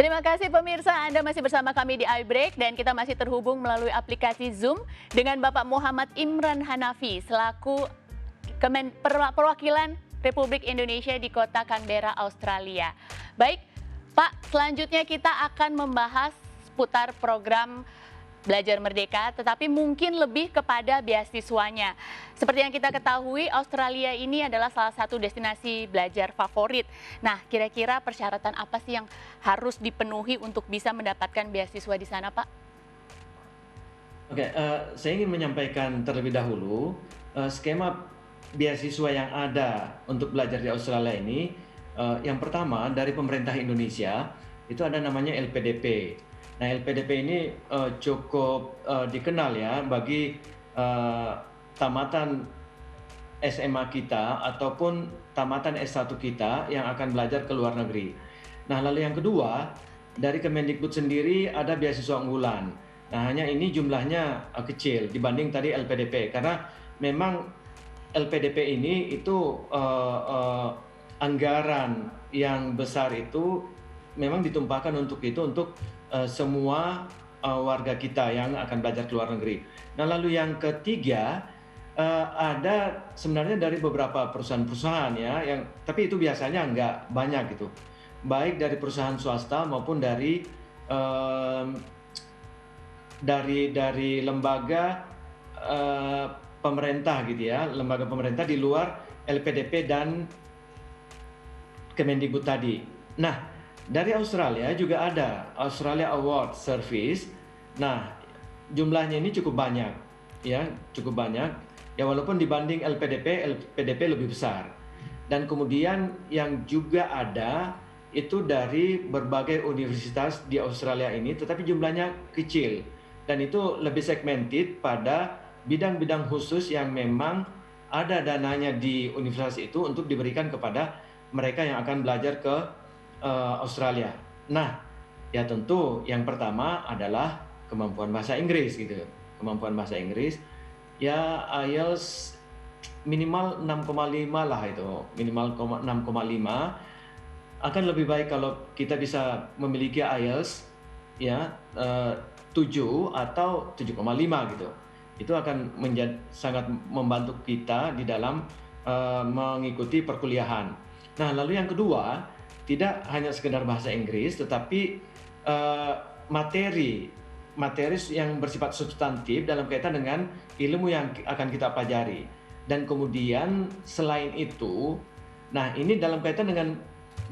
Terima kasih pemirsa, Anda masih bersama kami di iBreak dan kita masih terhubung melalui aplikasi Zoom dengan Bapak Muhammad Imran Hanafi selaku perwakilan Republik Indonesia di kota Canberra, Australia. Baik, Pak, selanjutnya kita akan membahas seputar program Belajar Merdeka, tetapi mungkin lebih kepada beasiswanya. Seperti yang kita ketahui, Australia ini adalah salah satu destinasi belajar favorit. Nah, kira-kira persyaratan apa sih yang harus dipenuhi untuk bisa mendapatkan beasiswa di sana, Pak? Oke, saya ingin menyampaikan terlebih dahulu skema beasiswa yang ada untuk belajar di Australia ini. Yang pertama dari pemerintah Indonesia itu ada namanya LPDP. Nah, LPDP ini cukup dikenal ya bagi tamatan SMA kita ataupun tamatan S1 kita yang akan belajar ke luar negeri. Nah, lalu yang kedua, dari Kemendikbud sendiri ada beasiswa unggulan. Nah, hanya ini jumlahnya kecil dibanding tadi LPDP karena memang LPDP ini itu anggaran yang besar itu memang ditumpahkan untuk itu untuk semua warga kita yang akan belajar ke luar negeri. Nah, lalu yang ketiga ada sebenarnya dari beberapa perusahaan-perusahaan ya, tapi itu biasanya nggak banyak gitu, baik dari perusahaan swasta maupun dari lembaga pemerintah gitu ya, lembaga pemerintah di luar LPDP dan Kemendikbud tadi. Nah, dari Australia juga ada Australia Award Service. Nah, jumlahnya ini cukup banyak, ya, cukup banyak. Ya, walaupun dibanding LPDP lebih besar. Dan kemudian yang juga ada itu dari berbagai universitas di Australia ini, tetapi jumlahnya kecil. Dan itu lebih segmented pada bidang-bidang khusus yang memang ada dananya di universitas itu untuk diberikan kepada mereka yang akan belajar ke Australia. Nah, ya tentu yang pertama adalah kemampuan bahasa Inggris gitu. Kemampuan bahasa Inggris, ya IELTS minimal 6,5 lah itu, minimal 6,5. Akan lebih baik kalau kita bisa memiliki IELTS ya 7 atau 7,5 gitu. Itu akan sangat membantu kita di dalam mengikuti perkuliahan. Nah, lalu yang kedua, tidak hanya sekedar bahasa Inggris, tetapi materi yang bersifat substantif dalam kaitan dengan ilmu yang akan kita pelajari. Dan kemudian selain itu, nah ini dalam kaitan dengan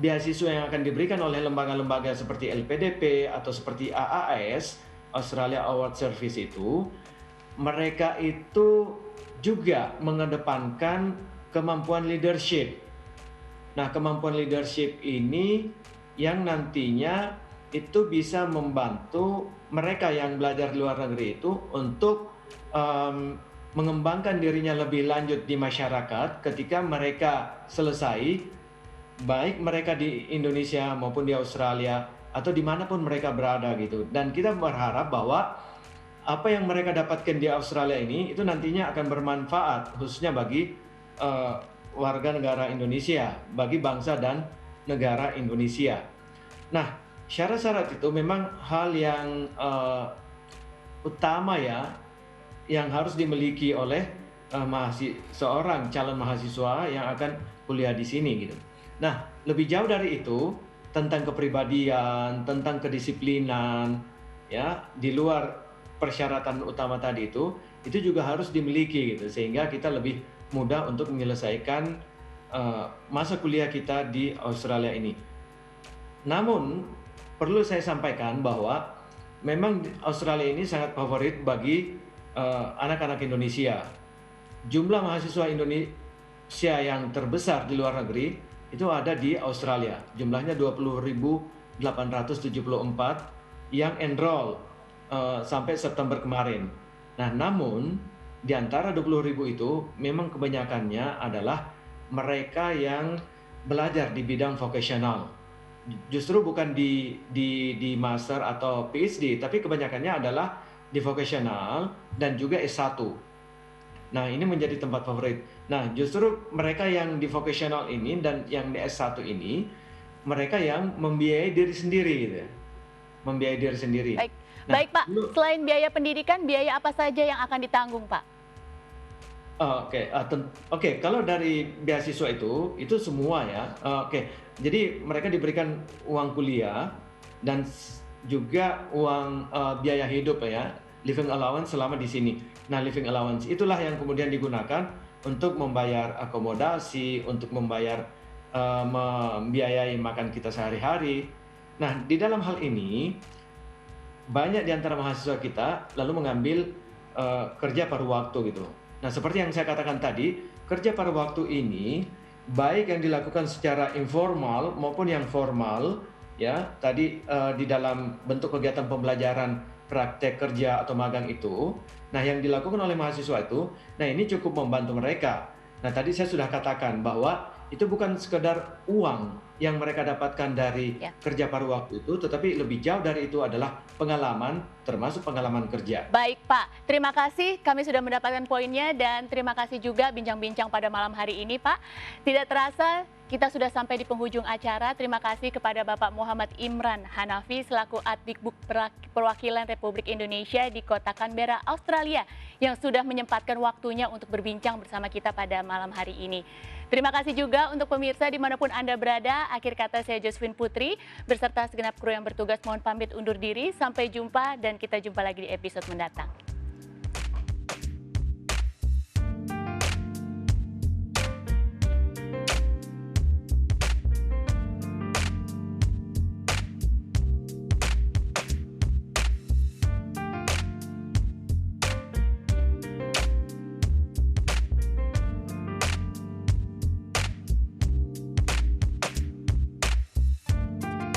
beasiswa yang akan diberikan oleh lembaga-lembaga seperti LPDP atau seperti AAS, Australia Award Service itu, mereka itu juga mengedepankan kemampuan leadership. Nah, kemampuan leadership ini yang nantinya itu bisa membantu mereka yang belajar di luar negeri itu untuk mengembangkan dirinya lebih lanjut di masyarakat ketika mereka selesai, baik mereka di Indonesia maupun di Australia atau dimanapun mereka berada gitu. Dan kita berharap bahwa apa yang mereka dapatkan di Australia ini itu nantinya akan bermanfaat khususnya bagi warga negara Indonesia, bagi bangsa dan negara Indonesia. Nah, syarat-syarat itu memang hal yang utama ya, yang harus dimiliki oleh seorang calon mahasiswa yang akan kuliah di sini gitu. Nah, lebih jauh dari itu tentang kepribadian, tentang kedisiplinan, ya di luar persyaratan utama tadi itu juga harus dimiliki gitu, sehingga kita lebih mudah untuk menyelesaikan masa kuliah kita di Australia ini. Namun perlu saya sampaikan bahwa memang Australia ini sangat favorit bagi anak-anak Indonesia. Jumlah mahasiswa Indonesia yang terbesar di luar negeri itu ada di Australia. Jumlahnya 20.874 yang enroll sampai September kemarin. Nah, namun di antara 20.000 itu memang kebanyakannya adalah mereka yang belajar di bidang vocational. Justru bukan di master atau PhD, tapi kebanyakannya adalah di vocational dan juga S1. Nah, ini menjadi tempat favorit. Nah, justru mereka yang di vocational ini dan yang di S1 ini, mereka yang membiayai diri sendiri gitu. membiayai diri sendiri. Baik, Nah, baik Pak. Selain biaya pendidikan, biaya apa saja yang akan ditanggung Pak? Oke, kalau dari beasiswa itu semua ya. Oke, jadi mereka diberikan uang kuliah dan juga uang biaya hidup ya, living allowance selama di sini. Nah, living allowance itulah yang kemudian digunakan untuk membayar akomodasi, untuk membiayai makan kita sehari-hari. Nah, di dalam hal ini banyak di antara mahasiswa kita lalu mengambil kerja paruh waktu gitu. Nah, seperti yang saya katakan tadi, kerja paruh waktu ini baik yang dilakukan secara informal maupun yang formal, ya, tadi di dalam bentuk kegiatan pembelajaran, praktek kerja atau magang itu. Nah, yang dilakukan oleh mahasiswa itu, nah ini cukup membantu mereka. Nah, tadi saya sudah katakan bahwa itu bukan sekedar uang yang mereka dapatkan dari Ya. kerja paruh waktu itu, tetapi lebih jauh dari itu adalah pengalaman, termasuk pengalaman kerja. Baik Pak, terima kasih kami sudah mendapatkan poinnya dan terima kasih juga bincang-bincang pada malam hari ini Pak. Tidak terasa kita sudah sampai di penghujung acara. Terima kasih kepada Bapak Muhammad Imran Hanafi selaku Advikbud Perwakilan Republik Indonesia di Kota Canberra, Australia yang sudah menyempatkan waktunya untuk berbincang bersama kita pada malam hari ini. Terima kasih juga untuk pemirsa dimanapun Anda berada. Akhir kata saya Josephine Putri beserta segenap kru yang bertugas mohon pamit undur diri. Sampai jumpa dan kita jumpa lagi di episode mendatang.